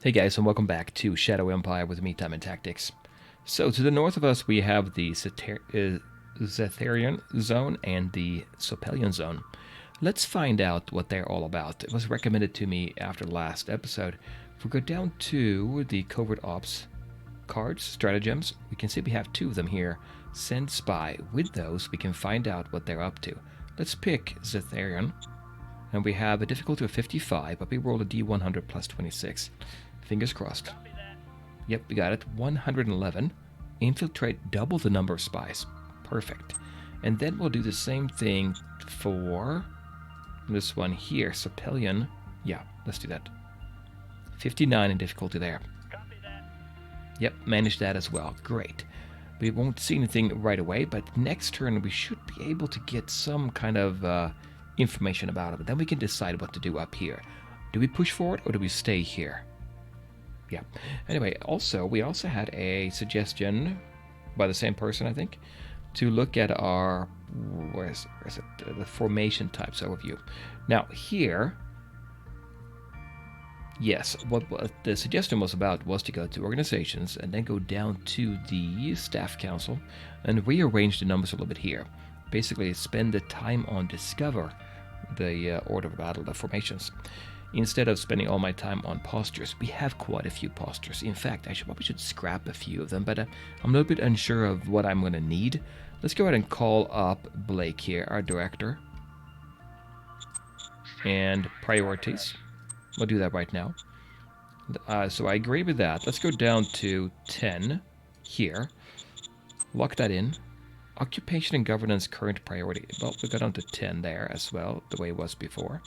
Hey guys, and welcome back to Shadow Empire with me, Time and Tactics. So, to the north of us, we have the Zetharian Zone and the Sopelian Zone. Let's find out what they're all about. It was recommended to me after the last episode. If we go down to the Covert Ops cards, stratagems, we can see we have two of them here. Send Spy. With those, we can find out what they're up to. Let's pick Zetharian. And we have a difficulty of 55, but we roll a D100 plus 26. Fingers crossed. Yep, we got it. 111. Infiltrate double the number of spies. Perfect. And then we'll do the same thing for this one here. Sopelian. Yeah, let's do that. 59 in difficulty there. Yep, managed that as well. Great. We won't see anything right away, but next turn we should be able to get some kind of information about it. Then we can decide what to do up here. Do we push forward or do we stay here? Yeah. Anyway, we also had a suggestion by the same person, I think, to look at our where's it? The formation types overview. Now here, yes, what the suggestion was about was to go to organizations and then go down to the staff council and rearrange the numbers a little bit here. Basically, spend the time on discover the order of battle, the formations. Instead of spending all my time on postures, we have quite a few postures. In fact, I probably should scrap a few of them, but I'm a little bit unsure of what I'm going to need. Let's go ahead and call up Blake here, our director. And priorities. We'll do that right now. So I agree with that. Let's go down to 10 here. Lock that in. Occupation and governance current priority. Well, we got down to 10 there as well, the way it was before.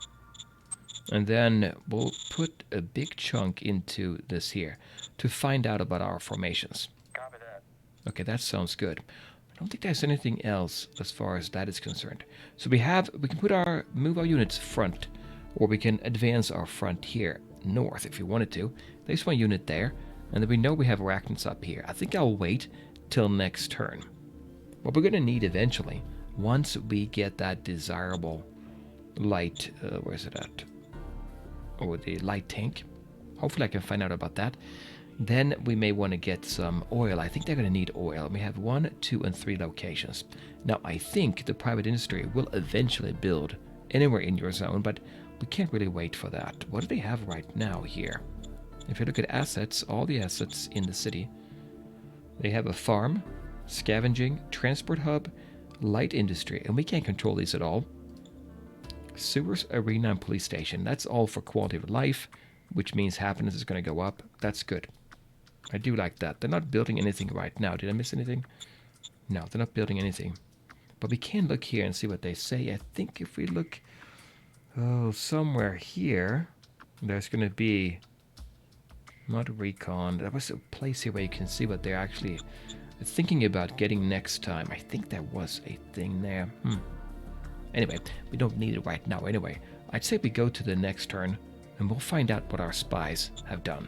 And then we'll put a big chunk into this here to find out about our formations. Copy that. Okay, that sounds good. I don't think there's anything else as far as that is concerned. So we can move our units front, or we can advance our front here north if you wanted to. There's one unit there, and then we know we have arachnids up here. I think I'll wait till next turn. What we're going to need eventually, once we get that desirable light, where's it at? Or the light tank. Hopefully I can find out about that. Then we may want to get some oil. I think they're going to need oil. We have 1, 2, and 3 locations. Now I think the private industry will eventually build anywhere in your zone, but we can't really wait for that. What do they have right now here? If you look at assets, all the assets in the city, they have a farm, scavenging, transport hub, light industry, and we can't control these at all. Sewers, arena, and police station. That's all for quality of life, which means happiness is going to go up. That's good. I do like that. They're not building anything right now. Did I miss anything? No, they're not building anything. But we can look here and see what they say. I think if we look somewhere here, there's going to be not recon. There was a place here where you can see what they're actually thinking about getting next time. I think there was a thing there. Anyway, we don't need it right now anyway. I'd say we go to the next turn, and we'll find out what our spies have done.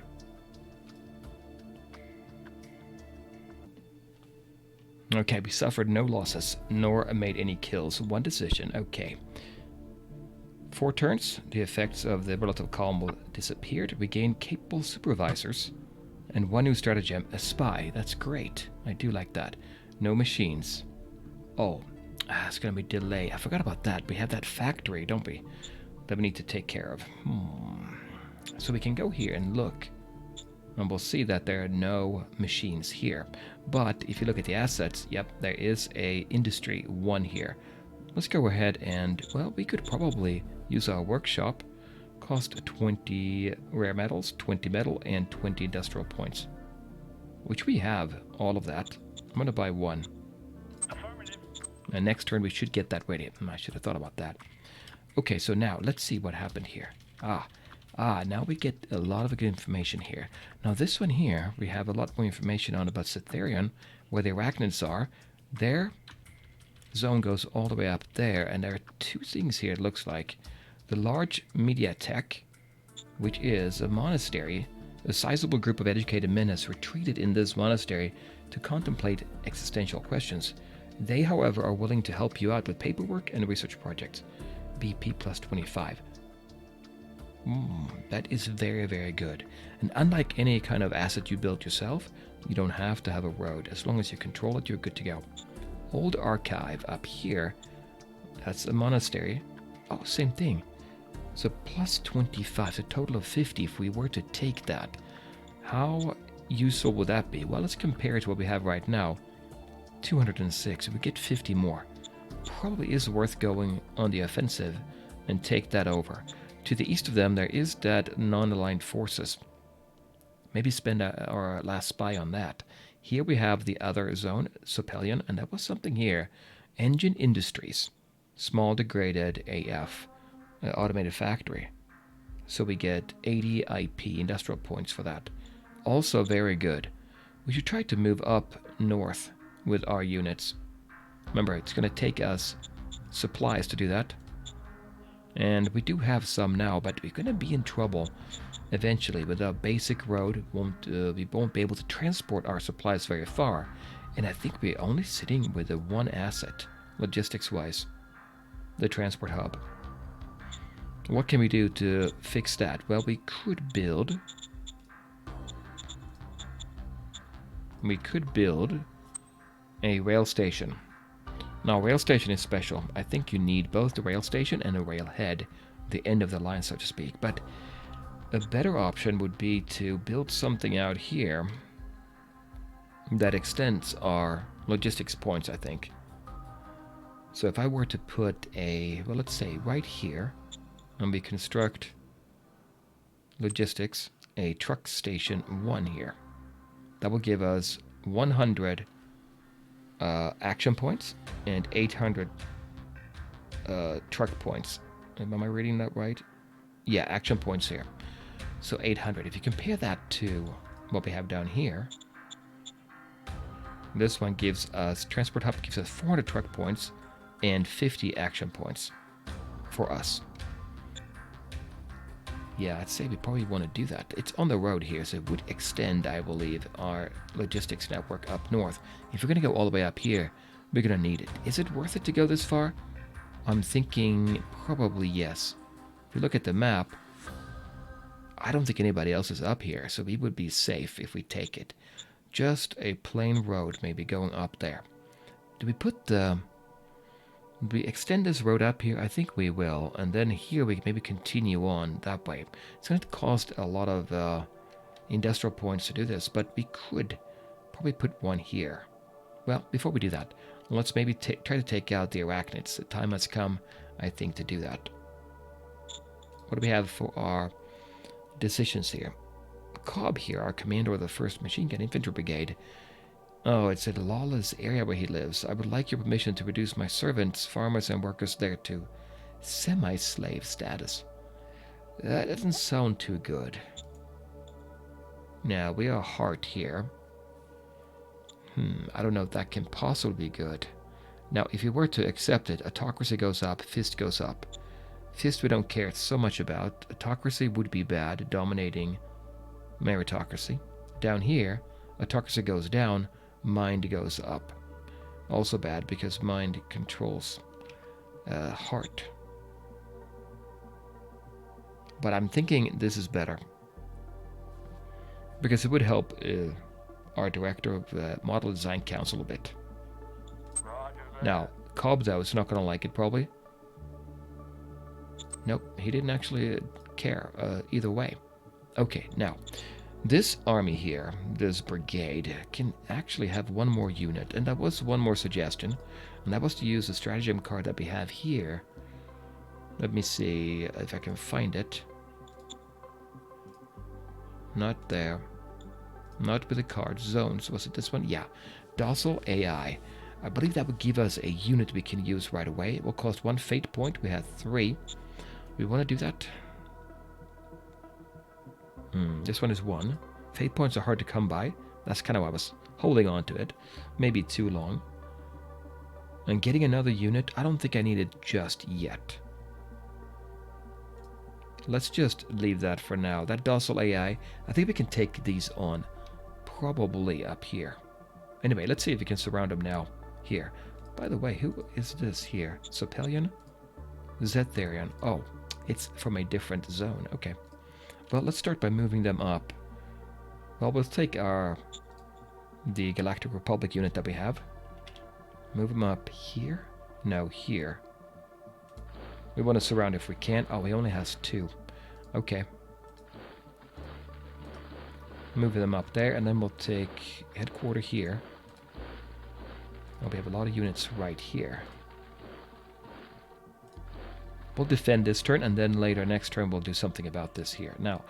Okay, we suffered no losses, nor made any kills. 1 decision, okay. 4 turns, the effects of the relative calm will disappear. We gain capable supervisors, and 1 new stratagem, a spy. That's great. I do like that. No machines. Oh. It's going to be delay. I forgot about that. We have that factory, don't we? That we need to take care of. So we can go here and look. And we'll see that there are no machines here. But if you look at the assets, yep, there is a industry 1 here. Let's go ahead and, well, we could probably use our workshop. Cost 20 rare metals, 20 metal, and 20 industrial points. Which we have, all of that. I'm going to buy 1. And next turn we should get that ready. I should have thought about that. Okay, so now let's see what happened here. Now we get a lot of good information here. Now this one here, we have a lot more information on about Zetharian, where the arachnids are. Their zone goes all the way up there, and there are 2 things here, it looks like. The large mediatek, which is a monastery. A sizable group of educated men has retreated in this monastery to contemplate existential questions. They, however, are willing to help you out with paperwork and research projects. BP plus 25. That is very, very good. And unlike any kind of asset you build yourself, you don't have to have a road. As long as you control it, you're good to go. Old archive up here. That's a monastery. Oh, same thing. So plus 25, a total of 50 if we were to take that. How useful would that be? Well, let's compare it to what we have right now. 206, we get 50 more. Probably is worth going on the offensive and take that over. To the east of them, there is that non-aligned forces. Maybe spend our last spy on that. Here we have the other zone, Sopelion, and that was something here. Engine Industries. Small degraded AF. Automated factory. So we get 80 IP industrial points for that. Also very good. We should try to move up north with our units. Remember, it's going to take us supplies to do that. And we do have some now, but we're going to be in trouble eventually with a basic road. We won't be able to transport our supplies very far. And I think we're only sitting with the one asset, logistics-wise, the transport hub. What can we do to fix that? Well, we could build a rail station. Now, rail station is special. I think you need both the rail station and the rail head, the end of the line, so to speak. But a better option would be to build something out here that extends our logistics points, I think. So if I were to put well, let's say right here, and we construct logistics, a truck station 1 here. That will give us 100 action points and 800 truck points. Am I reading that right? Yeah, action points here. So 800. If you compare that to what we have down here, this one gives us, transport hub gives us 400 truck points and 50 action points for us. Yeah, I'd say we probably want to do that. It's on the road here, so it would extend, I believe, our logistics network up north. If we're going to go all the way up here, we're going to need it. Is it worth it to go this far? I'm thinking probably yes. If we look at the map, I don't think anybody else is up here, so we would be safe if we take it. Just a plain road maybe going up there. Do we extend this road up here? I think we will. And then here we can maybe continue on that way. It's going to cost a lot of industrial points to do this, but we could probably put one here. Well, before we do that, let's maybe try to take out the arachnids. The time has come, I think, to do that. What do we have for our decisions here? Cobb here, our commander of the 1st Machine Gun Infantry Brigade. Oh, it's a lawless area where he lives. I would like your permission to reduce my servants, farmers, and workers there to semi-slave status. That doesn't sound too good. Now, we are hard here. I don't know if that can possibly be good. Now, if you were to accept it, autocracy goes up, fist goes up. Fist we don't care so much about. Autocracy would be bad, dominating meritocracy. Down here, autocracy goes down, mind goes up. Also bad because mind controls heart. But I'm thinking this is better. Because it would help our director of the Model Design Council a bit. Now, Cobb, though, is not going to like it, probably. Nope, he didn't actually care either way. Okay, now, this army here, this brigade, can actually have one more unit, and that was one more suggestion, and that was to use the stratagem card that we have here. Let me see if I can find it. Not there. Not with the card. Zones. Was it this one? Yeah. Docile AI. I believe that would give us a unit we can use right away. It will cost 1 fate point. We have 3. We want to do that. This one is 1. Fate points are hard to come by. That's kind of why I was holding on to it. Maybe too long. And getting another unit, I don't think I need it just yet. Let's just leave that for now. That docile AI, I think we can take these on probably up here. Anyway, let's see if we can surround them now. Here. By the way, who is this here? Sopelion? Zetharian. Oh, It's from a different zone. Okay. Well, let's start by moving them up. Well, we'll take the Galactic Republic unit that we have. Move them up here? No, here. We want to surround if we can. Oh, he only has 2. Okay. Move them up there, and then we'll take headquarter here. Oh, we have a lot of units right here. We'll defend this turn, and then later, next turn, we'll do something about this here. Now,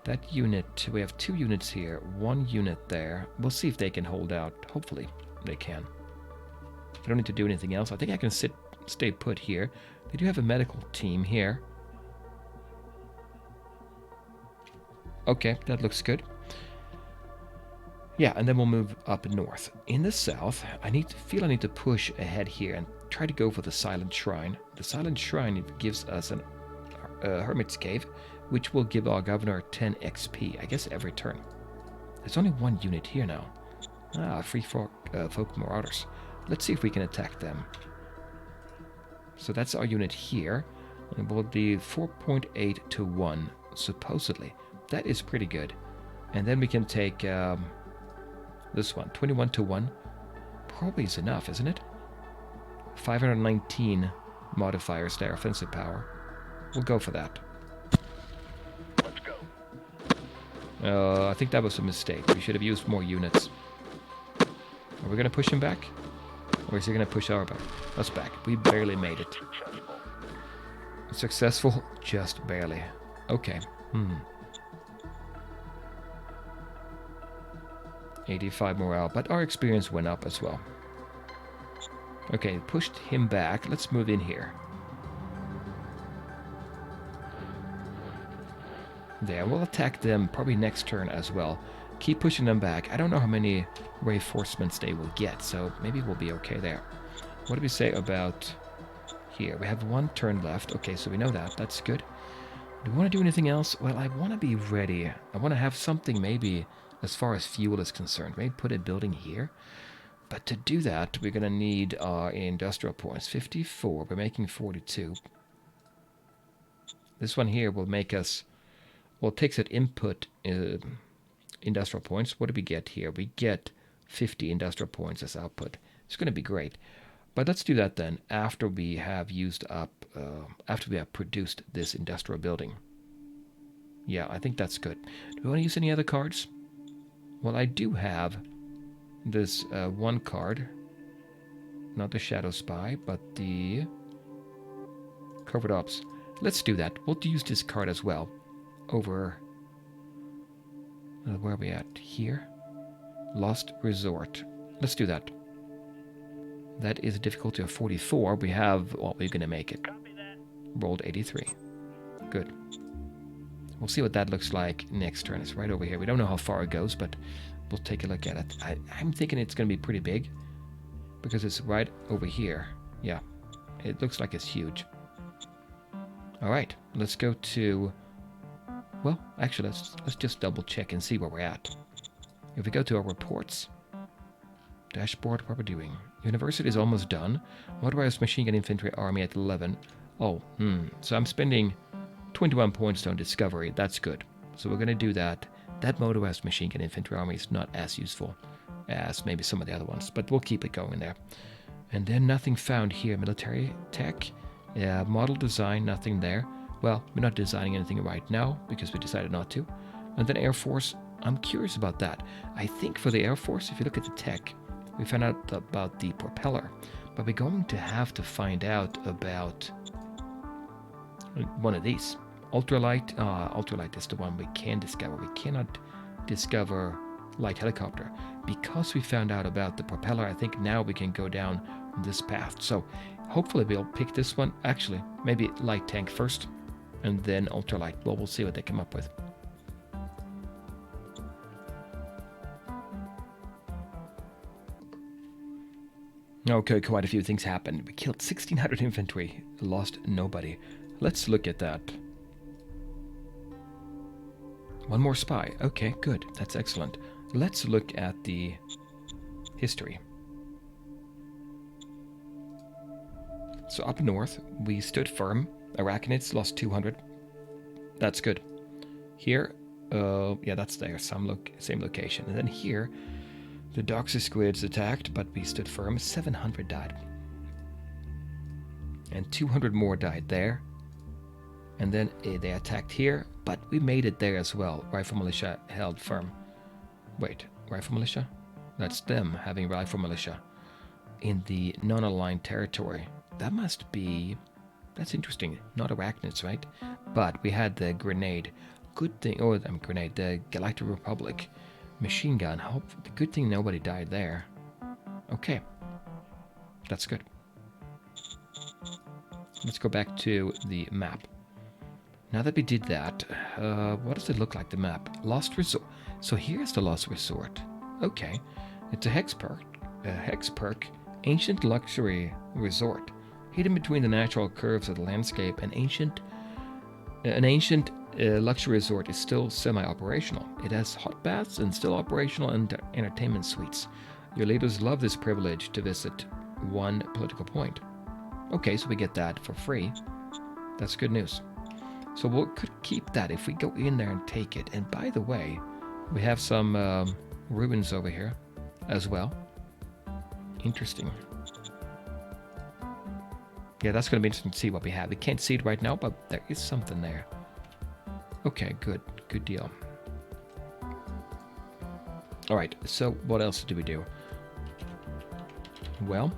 that unit, we have 2 units here, 1 unit there. We'll see if they can hold out. Hopefully, they can. I don't need to do anything else. I think I can stay put here. They do have a medical team here. Okay, that looks good. Yeah, and then we'll move up north. In the south, I feel I need to push ahead here and try to go for the Silent Shrine. The Silent Shrine gives us a Hermit's Cave, which will give our governor 10 XP, I guess every turn. There's only 1 unit here now. Free folk Marauders. Let's see if we can attack them. So that's our unit here. And we'll do 4.8 to 1, supposedly. That is pretty good. And then we can take this one, 21 to 1. Probably is enough, isn't it? 519 modifiers there, offensive power. We'll go for that. Let's go. I think that was a mistake. We should have used more units. Are we going to push him back? Or is he going to push us back? We barely made it. Successful? Just barely. Okay. 85 morale, but our experience went up as well. Okay, pushed him back. Let's move in here. There, we'll attack them probably next turn as well. Keep pushing them back. I don't know how many reinforcements they will get, so maybe we'll be okay there. What do we say about here? We have 1 turn left. Okay, so we know that. That's good. Do we want to do anything else? Well, I want to be ready. I want to have something maybe as far as fuel is concerned. Maybe put a building here. But to do that, we're going to need our industrial points. 54. We're making 42. This one here will make us... Well, it takes it input industrial points. What do we get here? We get 50 industrial points as output. It's going to be great. But let's do that then after we have used up, after we have produced this industrial building. Yeah, I think that's good. Do we want to use any other cards? Well, I do have this 1 card. Not the Shadow Spy, but the Covert Ops. Let's do that. We'll use this card as well. Over... where are we at? Here? Lost Resort. Let's do that. That is a difficulty of 44. We have... well, we're going to make it. Rolled 83. Good. We'll see what that looks like next turn. It's right over here. We don't know how far it goes, but we'll take a look at it. I'm thinking it's going to be pretty big because it's right over here. Yeah, it looks like it's huge. All right, let's go to... well, actually, let's just double check and see where we're at. If we go to our reports, dashboard, what we're doing. University is almost done. Motorized machine gun infantry army at 11. Oh, so I'm spending 21 points on discovery. That's good. So we're going to do that. That motorized machine gun infantry army is not as useful as maybe some of the other ones, but we'll keep it going there. And then nothing found here. Military tech, model design, nothing there. Well, we're not designing anything right now because we decided not to. And then Air Force, I'm curious about that. I think for the Air Force, if you look at the tech, we found out about the propeller, but we're going to have to find out about one of these. Ultralight. Ultralight is the one we can discover. We cannot discover light helicopter. Because we found out about the propeller, I think now we can go down this path. So hopefully we'll pick this one. Actually, maybe light tank first, and then ultralight. Well, we'll see what they come up with. Okay, quite a few things happened. We killed 1,600 infantry, lost nobody. Let's look at that. One more spy. Okay, good. That's excellent. Let's look at the history. So up north, we stood firm. Arachnids lost 200. That's good. Here, yeah, that's there. Same location. And then here, the Doxy squids attacked, but we stood firm. 700 died. And 200 more died there. And then they attacked here, but we made it there as well. Rifle Militia held firm. Wait, Rifle Militia? That's them having Rifle Militia in the non-aligned territory. That must be... That's interesting. Not Arachnids, right? But we had the grenade. Good thing... Oh, grenade. The Galactic Republic machine gun. Good thing nobody died there. Okay. That's good. Let's go back to the map. Now that we did that, what does it look like, the map? Lost Resort. So here's the Lost Resort. Okay. It's a hex perk, ancient luxury resort. Hidden between the natural curves of the landscape, an ancient luxury resort is still semi-operational. It has hot baths and still operational entertainment suites. Your leaders love this privilege to visit one political point. Okay, so we get that for free. That's good news. So we could keep that if we go in there and take it. And by the way, we have some ruins over here as well. Interesting. Yeah, that's going to be interesting to see what we have. We can't see it right now, but there is something there. Okay, good. Good deal. Alright, so what else do we do? Well,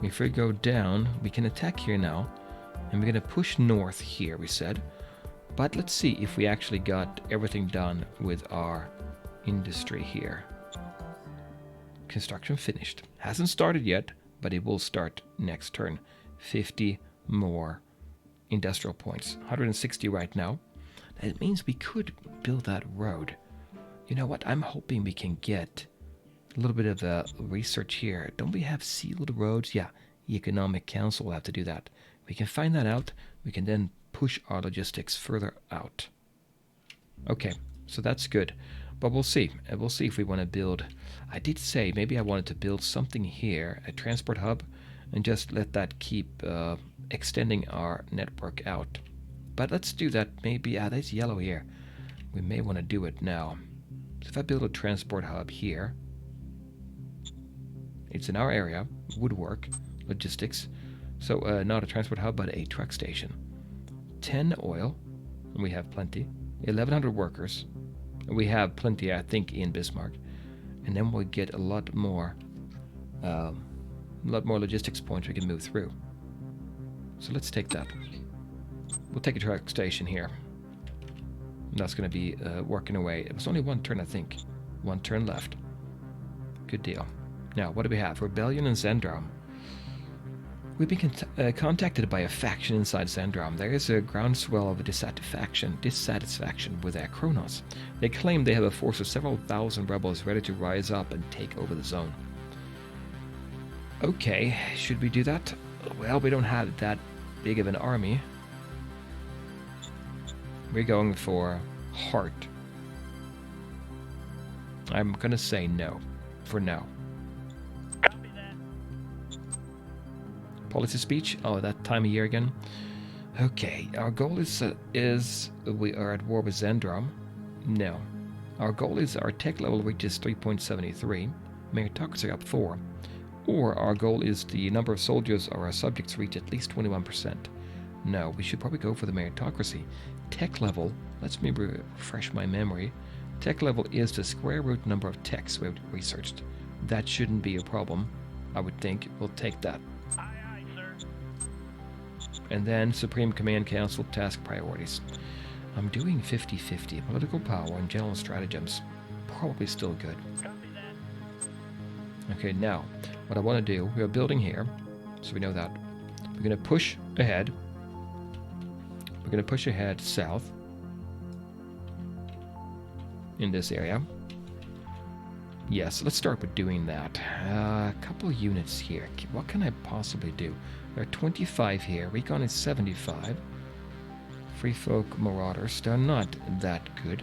if we go down, we can attack here now. And we're going to push north here, we said. But let's see if we actually got everything done with our industry here. Construction finished. Hasn't started yet, but it will start next turn. 50 more industrial points. 160 right now. That means we could build that road. You know what? I'm hoping we can get a little bit of research here. Don't we have sealed roads? Yeah, the Economic Council will have to do that. We can find that out. We can then push our logistics further out. Okay, so that's good. But we'll see. We'll see if we want to build... I did say maybe I wanted to build something here, a transport hub, and just let that keep extending our network out. But let's do that maybe... Yeah, that's yellow here. We may want to do it now. So if I build a transport hub here, it's in our area, woodwork, logistics. So not a transport hub, but a truck station. 10 oil, and we have plenty. 1,100 workers. We have plenty, I think, in Bismarck. And then we'll get a lot more logistics points we can move through. So let's take that. We'll take a truck station here. And that's going to be working away. It was only one turn, I think. One turn left. Good deal. Now, what do we have? Rebellion and Zendrom. We've been contacted by a faction inside Zendrom. There is a groundswell of dissatisfaction with their Kronos. They claim they have a force of several thousand rebels ready to rise up and take over the zone. Okay, should we do that? Well, we don't have that big of an army. We're going for heart. I'm gonna say no, for now. Policy speech. Oh, that time of year again. Okay, our goal is we are at war with Zendrom. No. Our goal is our tech level reaches 3.73. Meritocracy up 4. Or our goal is the number of soldiers or our subjects reach at least 21%. No, we should probably go for the meritocracy. Tech level, let's maybe refresh my memory. Tech level is the square root number of techs we've researched. That shouldn't be a problem, I would think. We'll take that. And then Supreme Command Council task priorities. I'm doing 50-50. Political power and general stratagems. Probably still good. Okay, now, what I want to do, we are building here, so we know that. We're going to push ahead. We're going to push ahead south in this area. Yes, let's start with doing that. A couple units here. What can I possibly do? There are 25 here. Recon is 75. Free Folk Marauders. They're not that good.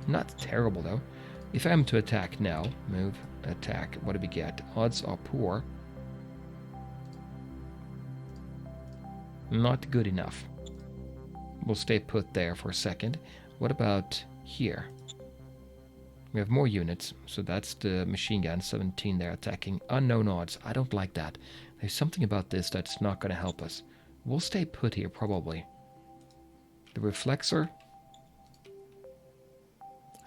Not terrible, though. If I'm to attack now, move, attack, what do we get? Odds are poor. Not good enough. We'll stay put there for a second. What about here? We have more units, so that's the machine gun, 17 there attacking. Unknown odds, I don't like that. There's something about this that's not going to help us. We'll stay put here, probably. The reflexor,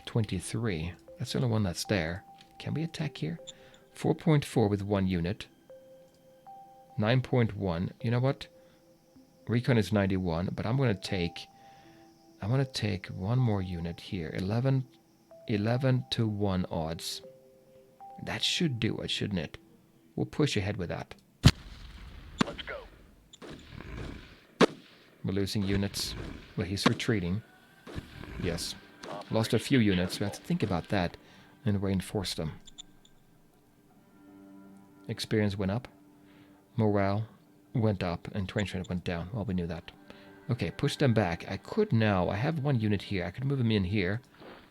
23. That's the only one that's there. Can we attack here? 4.4 with 1 unit. 9.1. You know what? Recon is 91, but I'm going to take one more unit here. 11 to 1 odds. That should do it, shouldn't it? We'll push ahead with that. Let's go. We're losing units. Well, he's retreating. Yes. Lost a few units. We have to think about that and reinforce them. Experience went up. Morale went up. And entrenchment went down. Well, we knew that. Okay, push them back. I could now. I have 1 unit here. I could move them in here.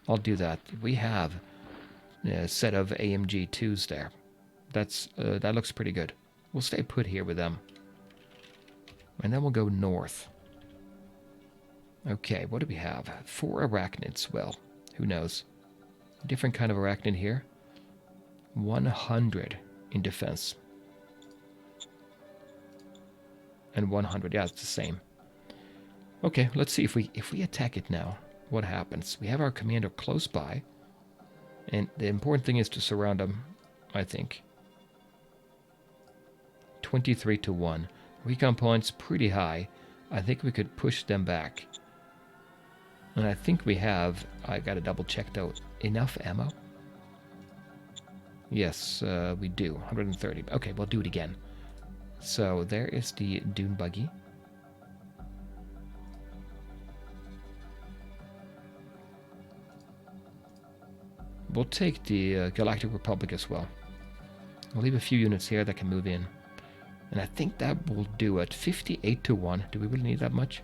I'll do that. We have a set of AMG 2s there. That looks pretty good. We'll stay put here with them. And then we'll go north. Okay, what do we have? 4 arachnids. Well, who knows? Different kind of arachnid here. 100 in defense. And 100. Yeah, it's the same. Okay, let's see if we attack it now. What happens? We have our commander close by. And the important thing is to surround them, I think. 23 to 1. Recon points pretty high. I think we could push them back. And I think we have, I gotta double check though, enough ammo? Yes, we do. 130. Okay, we'll do it again. So there is the dune buggy. We'll take the Galactic Republic as well. We'll leave a few units here that can move in. And I think that will do it. 58 to 1. Do we really need that much?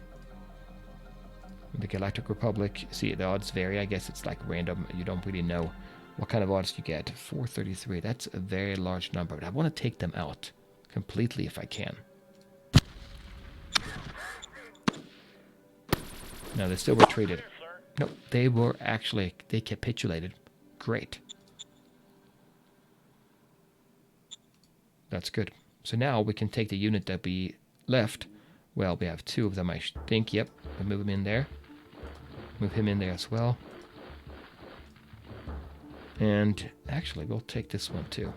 The Galactic Republic, see, the odds vary. I guess it's like random. You don't really know what kind of odds you get. 433. That's a very large number. But I want to take them out completely if I can. No, they still retreated. No, they were actually, they capitulated. Great. That's good. So now we can take the unit that we left. Well, we have 2 of them, I think. Yep, we'll move him in there. Move him in there as well. And actually, we'll take this one too.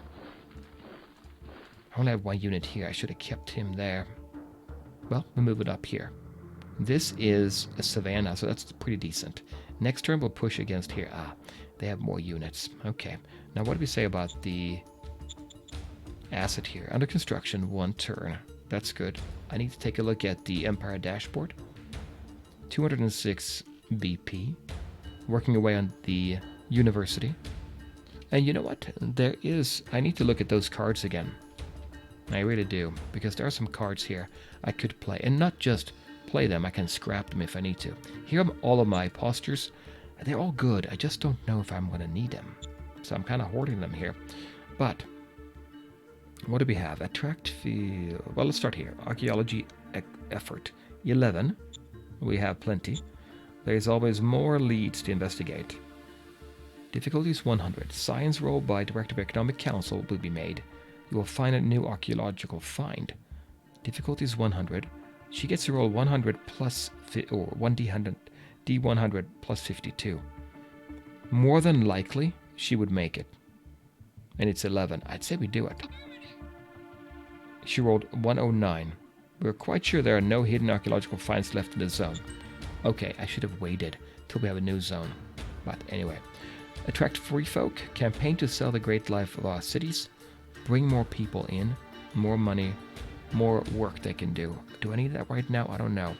I only have 1 unit here. I should have kept him there. Well, we'll move it up here. This is a Savannah, so that's pretty decent. Next turn, we'll push against here. Ah, they have more units. Okay. Now, what do we say about the asset here? Under construction, 1 turn. That's good. I need to take a look at the Empire dashboard. 206 BP. Working away on the university. And you know what? There is... I need to look at those cards again. I really do. Because there are some cards here I could play. And not just play them. I can scrap them if I need to. Here are all of my postures. They're all good. I just don't know if I'm going to need them. So I'm kind of hoarding them here. But... what do we have? Attract field. Well, let's start here. Archaeology effort. 11. We have plenty. There's always more leads to investigate. Difficulties 100. Science roll by Director of Economic Council will be made. You will find a new archaeological find. Difficulties 100. She gets to roll 100 plus or 1d100 D100 plus 52. More than likely, she would make it. And it's 11. I'd say we do it. She rolled 109. We're quite sure there are no hidden archaeological finds left in the zone. Okay, I should have waited till we have a new zone. But anyway. Attract free folk. Campaign to sell the great life of our cities. Bring more people in. More money. More work they can do. Do I need that right now? I don't know.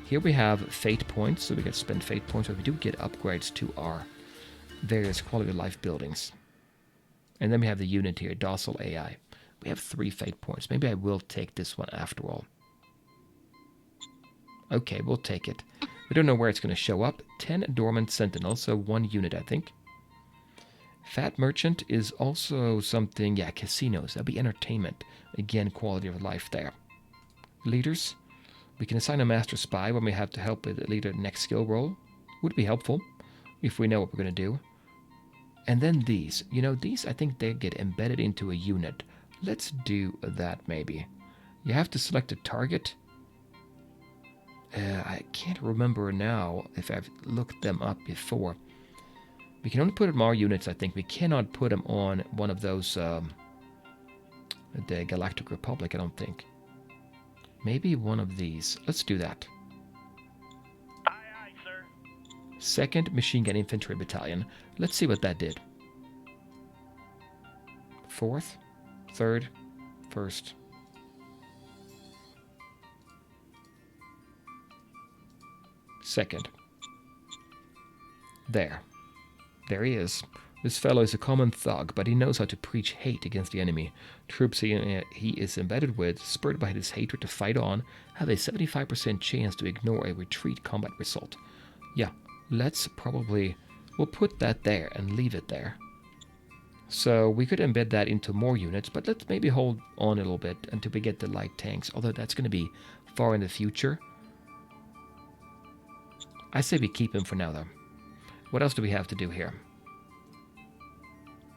Here we have fate points, so we can spend fate points, but we do get upgrades to our various quality of life buildings. And then we have the unit here, docile AI. We have 3 fate points. Maybe I will take this one after all. Okay, we'll take it. We don't know where it's going to show up. 10 dormant sentinels, so 1 unit, I think. Fat merchant is also something, yeah, casinos. That'll be entertainment. Again, quality of life there. Leaders, We can assign a master spy when we have to help with lead the next skill roll. Would be helpful if we know what we're going to do. And then these. You know, these I think they get embedded into a unit. Let's do that maybe. You have to select a target. I can't remember now if I've looked them up before. We can only put them on our units, I think. We cannot put them on one of those, the Galactic Republic, I don't think. Maybe one of these. Let's do that. Aye, aye, sir. 2nd Machine Gun Infantry Battalion. Let's see what that did. 4th, 3rd, 1st. Second. There. There he is. This fellow is a common thug, but he knows how to preach hate against the enemy. Troops he is embedded with, spurred by his hatred to fight on, have a 75% chance to ignore a retreat combat result. Yeah, let's probably... We'll put that there and leave it there. So we could embed that into more units, but let's maybe hold on a little bit until we get the light tanks, although that's going to be far in the future. I say we keep him for now, though. What else do we have to do here?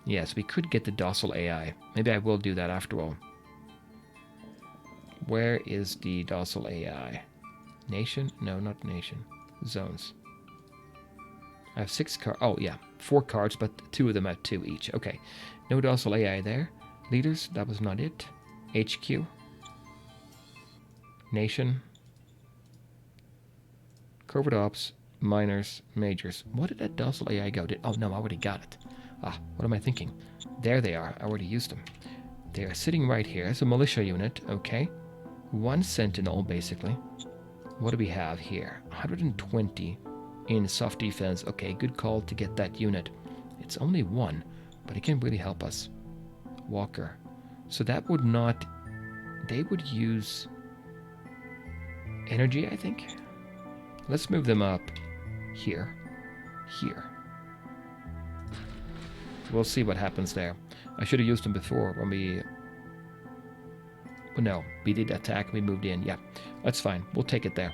Yes, we could get the docile AI. Maybe I will do that after all. Where is the docile AI? Nation? No, not nation. Zones. I have 6 cards. Oh, yeah. 4 cards, but 2 of them at 2 each. Okay. No docile AI there. Leaders, that was not it. HQ. Nation. Covert Ops. Minors. Majors. What did that docile AI go? Oh, no, I already got it. Ah, what am I thinking? There they are. I already used them. They are sitting right here. It's a militia unit. Okay. 1 sentinel, basically. What do we have here? 120 in soft defense. Okay, good call to get that unit. It's only 1, but it can really help us. Walker. So that would not... They would use energy, I think. Let's move them up here. Here. We'll see what happens there. I should have used them before when we... Well, no, we did attack, we moved in. Yeah, that's fine. We'll take it there.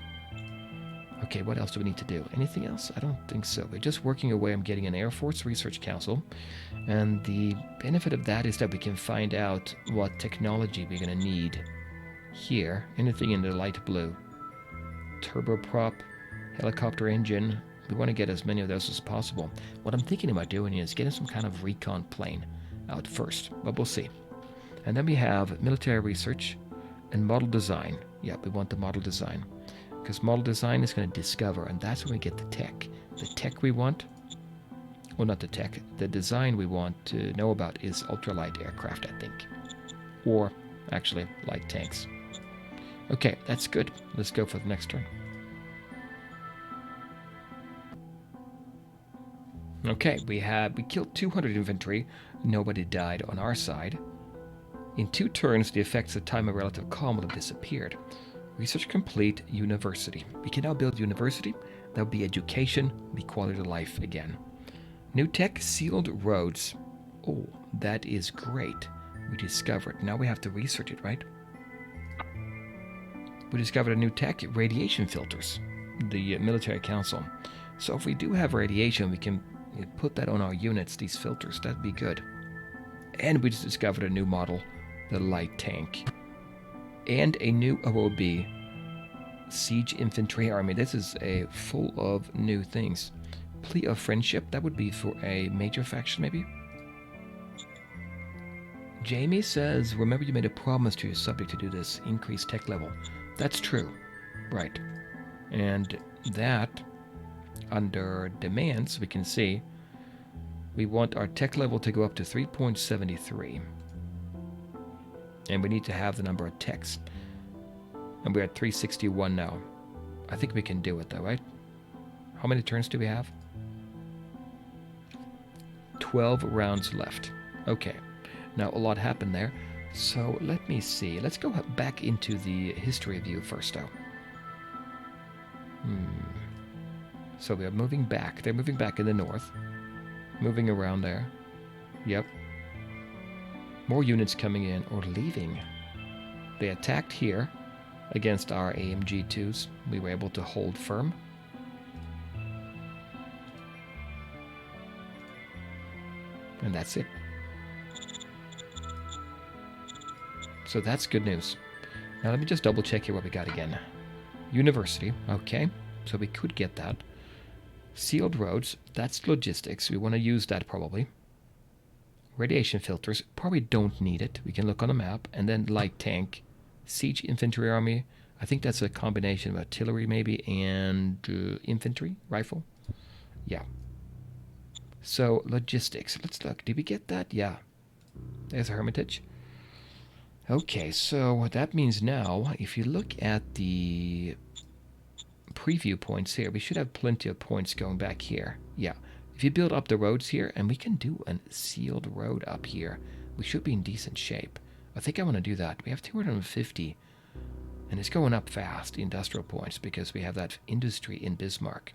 Okay, what else do we need to do? Anything else? I don't think so. We're just working away. I'm getting an Air Force Research Council. And the benefit of that is that we can find out what technology we're going to need here. Anything in the light blue. Turboprop, helicopter engine. We want to get as many of those as possible. What I'm thinking about doing is getting some kind of recon plane out first, but we'll see. And then we have military research and model design. Yeah, we want the model design. Because model design is going to discover, and that's when we get the tech. The tech we want, well, not the tech, the design we want to know about is ultralight aircraft, I think. Or, actually, light tanks. Okay, that's good. Let's go for the next turn. Okay, we killed 200 infantry. Nobody died on our side. In 2 turns, the effects of time of relative calm will have disappeared. Research complete. University. We can now build university. That would be education, be quality of life again. New tech, sealed roads. Oh, that is great. We discovered. Now we have to research it, right? We discovered a new tech, radiation filters. The military council. So if we do have radiation, we can put that on our units, these filters. That'd be good. And we just discovered a new model, the light tank. And a new OOB, Siege Infantry Army. This is a full of new things. Plea of Friendship, that would be for a major faction, maybe? Jamie says, remember you made a promise to your subject to do this, increase tech level. That's true. Right. And that, under demands, we can see, we want our tech level to go up to 3.73. And we need to have the number of techs. And we're at 361 now. I think we can do it though, right? How many turns do we have? 12 rounds left. Okay. Now a lot happened there. So let me see. Let's go back into the history view first though. So we are moving back. They're moving back in the north. Moving around there. Yep. More units coming in or leaving. They attacked here. against our AMG2s. We were able to hold firm. And that's it. So that's good news. Now let me just double check here what we got again. University, okay. So we could get that. Sealed roads, that's logistics. We want to use that probably. Radiation filters, probably don't need it. We can look on the map. And then light tank, siege infantry army. I think that's a combination of artillery maybe and infantry rifle. Yeah. So logistics, let's look. Did we get that? Yeah. There's a hermitage. Okay, so that means now, if you look at the preview points here, we should have plenty of points going back here. Yeah, if you build up the roads here, and we can do a sealed road up here, we should be in decent shape. I think I want to do that. We have 250, and it's going up fast, the industrial points, because we have that industry in Bismarck.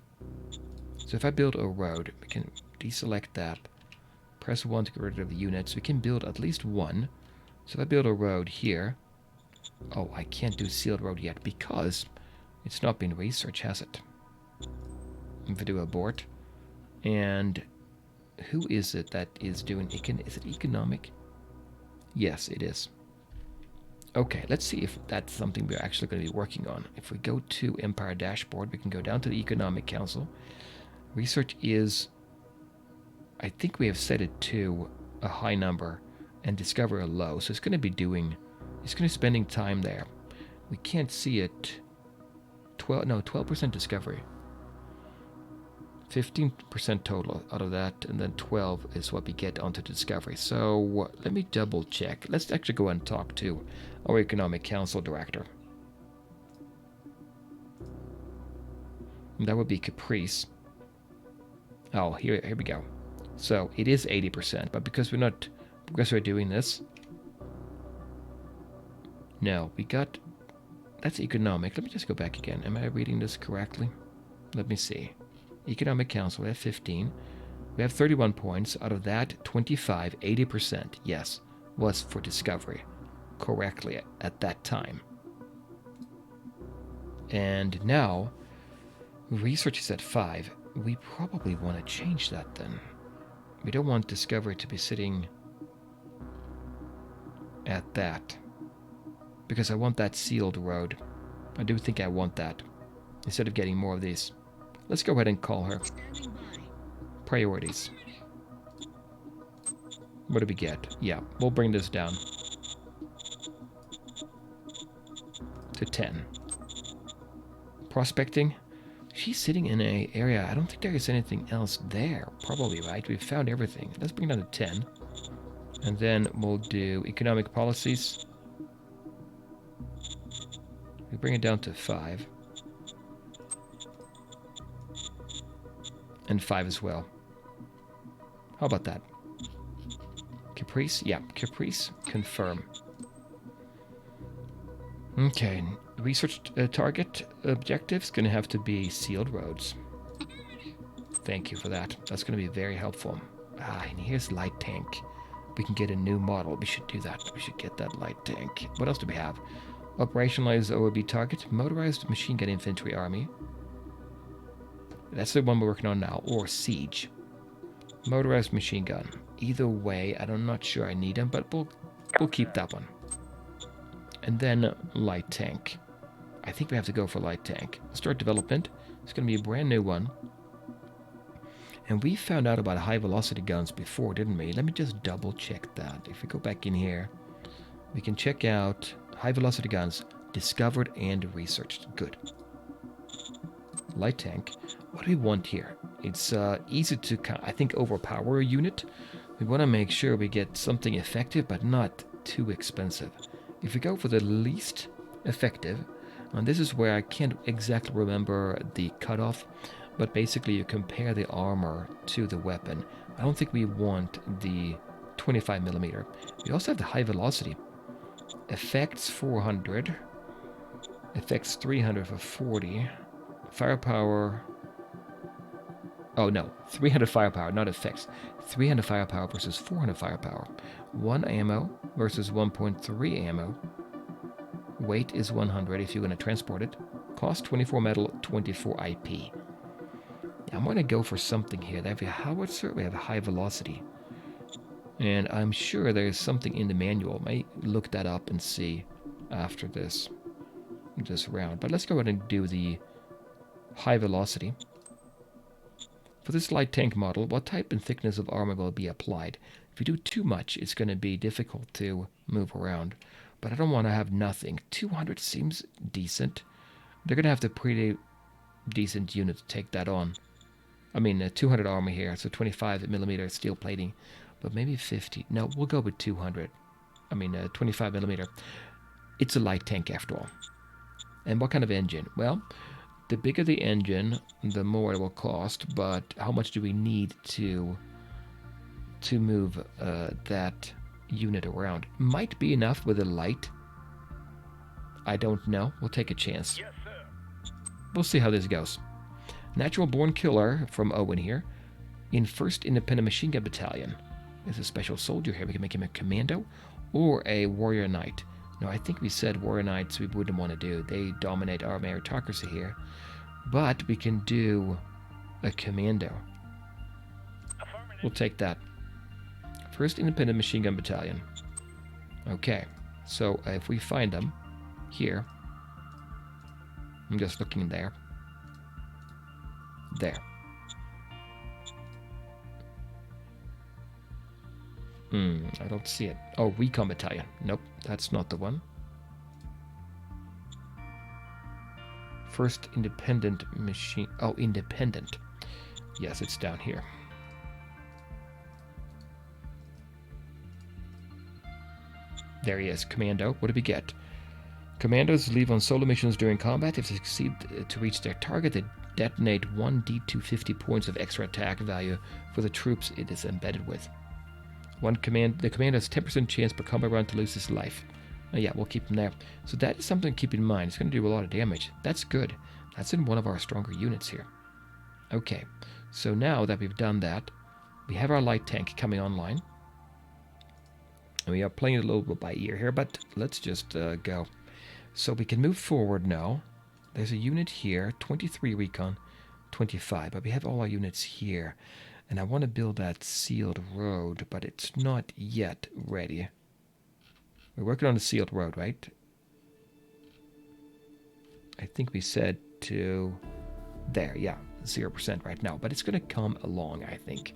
So if I build a road, we can deselect that, press 1 to get rid of the units. We can build at least one. So if I build a road here, oh, I can't do sealed road yet because it's not been researched, has it? If I do abort, and who is it that is doing, is it economic? Yes, it is. Okay, let's see if that's something we're actually going to be working on. If we go to Empire Dashboard, we can go down to the Economic Council. Research is, I think we have set it to a high number and discover a low, so it's going to be doing, it's going to be spending time there. We can't see it. 12% discovery, 15% total out of that, and then 12 is what we get onto the discovery. So let me double check. Let's actually go and talk to our Economic Council director. And that would be Caprice. Oh, here we go. So it is 80%, but because we're doing this. No, we got, that's economic. Let me just go back again. Am I reading this correctly? Let me see. Economic Council, we have 15. We have 31 points. Out of that, 25, 80%, yes, was for discovery correctly at that time. And now, research is at 5. We probably want to change that then. We don't want discovery to be sitting at that, because I want that sealed road. I do think I want that instead of getting more of these. Let's go ahead and call her. Priorities. What do we get? Yeah, we'll bring this down to 10. Prospecting. She's sitting in an area, I don't think there is anything else there. Probably, right? We've found everything. Let's bring it down to 10. And then we'll do economic policies. We bring it down to 5. And 5 as well. How about that? Caprice? Yeah, Caprice. Confirm. Okay. Research target objectives going to have to be sealed roads. Thank you for that. That's going to be very helpful. Ah, and here's light tank. We can get a new model. We should do that. We should get that light tank. What else do we have? Operationalized OOB target. Motorized machine gun infantry army. That's the one we're working on now. Or siege. Motorized machine gun. Either way, I'm not sure I need them, but we'll keep that one. And then light tank. I think we have to go for light tank. Start development. It's going to be a brand new one. And we found out about high velocity guns before, didn't we? Let me just double check that. If we go back in here, we can check out high velocity guns discovered and researched. Good. Light tank. What do we want here? It's easy to, I think, overpower a unit. We want to make sure we get something effective, but not too expensive. If we go for the least effective, and this is where I can't exactly remember the cutoff, but basically you compare the armor to the weapon. I don't think we want the 25mm. We also have the high velocity. Effects 400. Effects 300 for 40. Firepower. Oh no, 300 firepower, not effects. 300 firepower versus 400 firepower. 1 ammo versus 1.3 ammo. Weight is 100 if you're going to transport it. Cost 24 metal, 24 IP. I'm going to go for something here. They have a howitzer, we have a high velocity. And I'm sure there's something in the manual. I may look that up and see after this round. But let's go ahead and do the high velocity. For this light tank model, what type and thickness of armor will be applied? If you do too much, it's going to be difficult to move around. But I don't want to have nothing. 200 seems decent. They're going to have the pretty decent unit to take that on. I mean, 200 armor here, so 25mm steel plating. But maybe 50. No, we'll go with 200. I mean, 25mm. It's a light tank after all. And what kind of engine? Well, the bigger the engine, the more it will cost. But how much do we need to move that unit around? Might be enough with a light. I don't know. We'll take a chance. Yes, sir. We'll see how this goes. Natural Born Killer from Owen here. In 1st Independent Machine Gun Battalion. There's a special soldier here. We can make him a commando or a warrior knight. No, I think we said warrior knights we wouldn't want to do. They dominate our meritocracy here. But we can do a commando. We'll take that. 1st Independent Machine Gun Battalion. Okay, so if we find them here, I'm just looking there. There. I don't see it. Oh, Recon Battalion. Nope, that's not the one. 1st Independent Machine... Oh, Independent. Yes, it's down here. There he is. Commando. What do we get? Commandos leave on solo missions during combat. If they succeed to reach their target, they detonate 1d250 points of extra attack value for the troops it is embedded with. The commander has 10% chance per combat round to lose his life. Oh yeah, we'll keep him there. So that is something to keep in mind. It's going to do a lot of damage. That's good. That's in one of our stronger units here. Okay, so now that we've done that, we have our light tank coming online. And we are playing it a little bit by ear here, but let's just go. So we can move forward now. There's a unit here, 23 recon, 25, but we have all our units here. And I want to build that sealed road, but it's not yet ready. We're working on the sealed road, right? I think we said to... There, yeah, 0% right now. But it's going to come along, I think.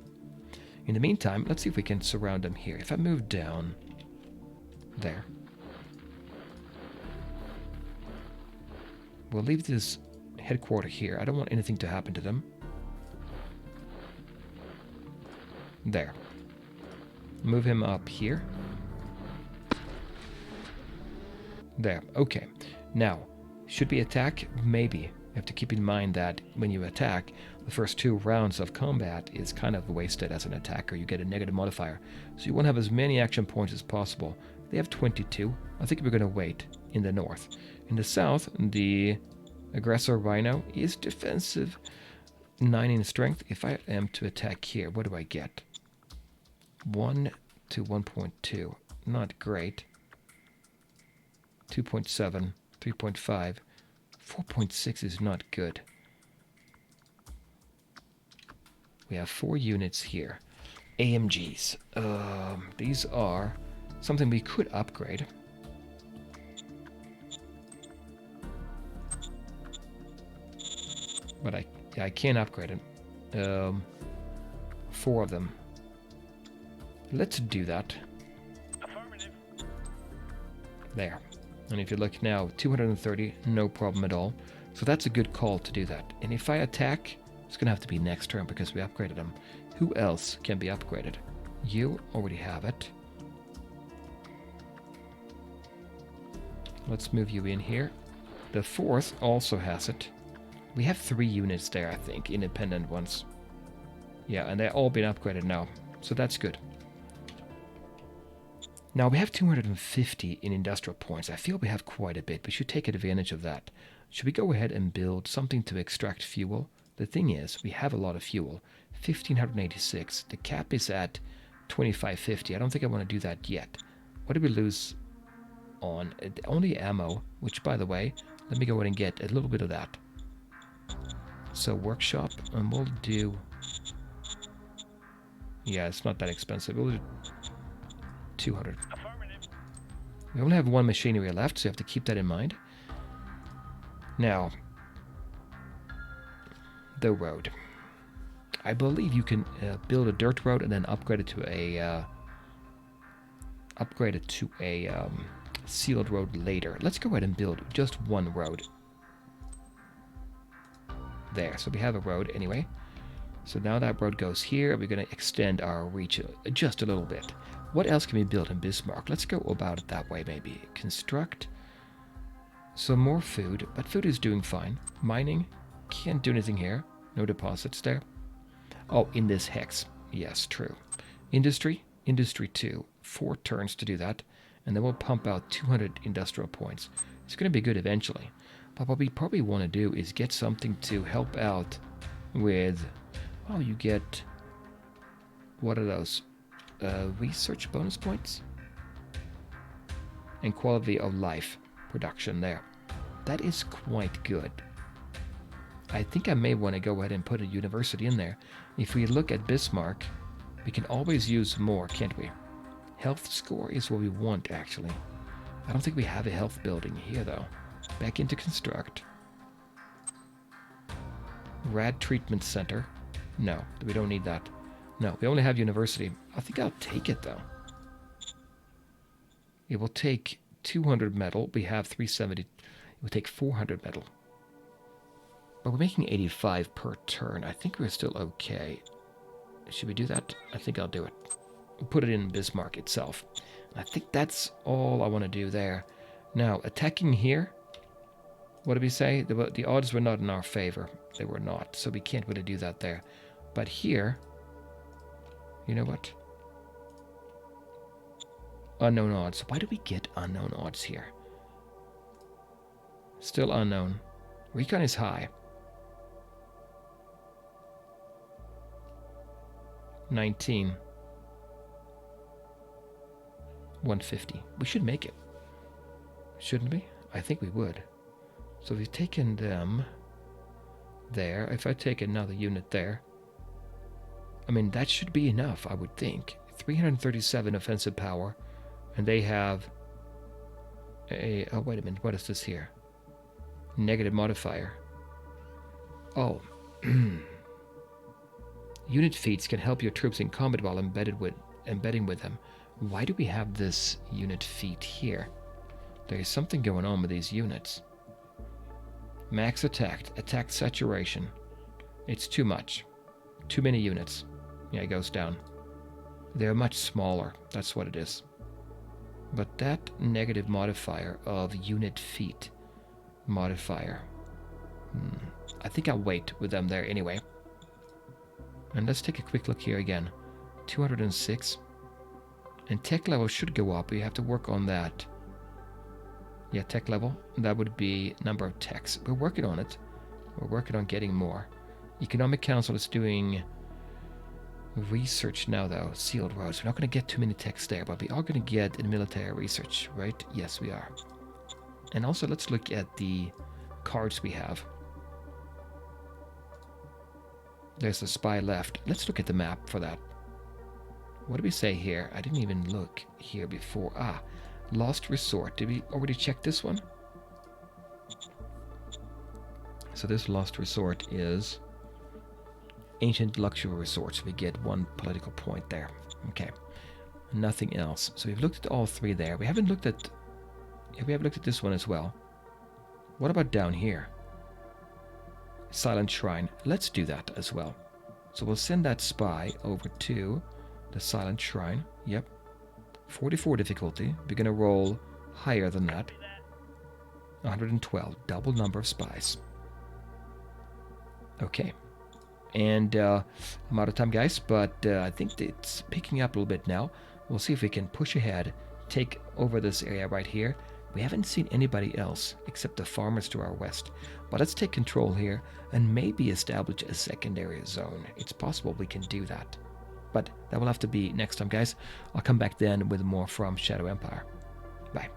In the meantime, let's see if we can surround them here. If I move down... There. We'll leave this headquarter here. I don't want anything to happen to them. There. Move him up here. There. Okay. Now, should we attack? Maybe. You have to keep in mind that when you attack, the first 2 rounds of combat is kind of wasted as an attacker. You get a negative modifier. So you want to have as many action points as possible. They have 22. I think we're going to wait in the north. In the south, the aggressor rhino is defensive. 9 in strength. If I am to attack here, what do I get? 1 to 1.2. Not great. 2.7. 3.5. 4.6 is not good. We have 4 units here. AMGs. These are something we could upgrade. But I can't upgrade it. 4 of them. Let's do that. There. And if you look now, 230, no problem at all. So that's a good call to do that. And if I attack, it's going to have to be next turn because we upgraded them. Who else can be upgraded? You already have it. Let's move you in here. The 4th also has it. We have 3 units there, I think, independent ones. Yeah, and they're all been upgraded now. So that's good. Now we have 250 in industrial points. I feel we have quite a bit. We should take advantage of that. Should we go ahead and build something to extract fuel? The thing is, we have a lot of fuel. 1586. The cap is at 2550. I don't think I want to do that yet. What did we lose on. Only ammo, which, by the way, let me go ahead and get a little bit of that. So workshop, and we'll do... Yeah, it's not that expensive. We'll do 200. Affirmative. We only have one machinery left, so you have to keep that in mind. Now, the road. I believe you can build a dirt road and then upgrade it to a sealed road later. Let's go ahead and build just one road. There, so we have a road anyway. So now that road goes here, we're going to extend our reach just a little bit. What else can we build in Bismarck? Let's go about it that way maybe. Construct. So more food, but food is doing fine. Mining, can't do anything here. No deposits there. Oh, in this hex. Yes, true. Industry, industry 2. 4 turns to do that. And then we'll pump out 200 industrial points. It's going to be good eventually. But what we probably want to do is get something to help out with... Oh, you get... What are those? Research bonus points? And quality of life production there. That is quite good. I think I may want to go ahead and put a university in there. If we look at Bismarck, we can always use more, can't we? Health score is what we want, actually. I don't think we have a health building here, though. Back into construct. Rad treatment center. No, we don't need that. No, we only have university. I think I'll take it, though. It will take 200 metal. We have 370. It will take 400 metal. But we're making 85 per turn. I think we're still okay. Should we do that? I think I'll do it. We'll put it in Bismarck itself. I think that's all I want to do there. Now, attacking here. What did we say? The odds were not in our favor. They were not. So we can't really do that there. But here... You know what? Unknown odds. Why do we get unknown odds here? Still unknown. Recon is high. 19. 150. We should make it. Shouldn't we? I think we would. So we've taken them there. If I take another unit there, I mean, that should be enough, I would think. 337 offensive power. And they have a... Oh, wait a minute. What is this here? Negative modifier. Oh. Unit feats can help your troops in combat while embedding with them. Why do we have this unit feat here? There is something going on with these units. Max attack saturation. It's too much. Too many units. Yeah, it goes down. They're much smaller. That's what it is. But that negative modifier of unit feet modifier. I think I'll wait with them there anyway. And let's take a quick look here again. 206. And tech level should go up. We have to work on that. Yeah, tech level. That would be number of techs. We're working on it. We're working on getting more. Economic Council is doing research now, though. Sealed roads. We're not going to get too many techs there, but we are going to get in military research, right? Yes, we are. And also, let's look at the cards we have. There's a spy left. Let's look at the map for that. What do we say here? I didn't even look here before. Ah, Lost Resort. Did we already check this one? So this Lost Resort is Ancient Luxury Resort. So we get 1 political point there. Okay. Nothing else. So we've looked at all 3 there. We haven't looked at... Yeah, we have looked at this one as well. What about down here? Silent Shrine. Let's do that as well. So we'll send that spy over to the Silent Shrine. Yep. 44 difficulty. We're going to roll higher than that. 112. Double number of spies. Okay. And I'm out of time, guys, but I think it's picking up a little bit now. We'll see if we can push ahead, take over this area right here. We haven't seen anybody else except the farmers to our west. But let's take control here and maybe establish a secondary zone. It's possible we can do that. But that will have to be next time, guys. I'll come back then with more from Shadow Empire. Bye.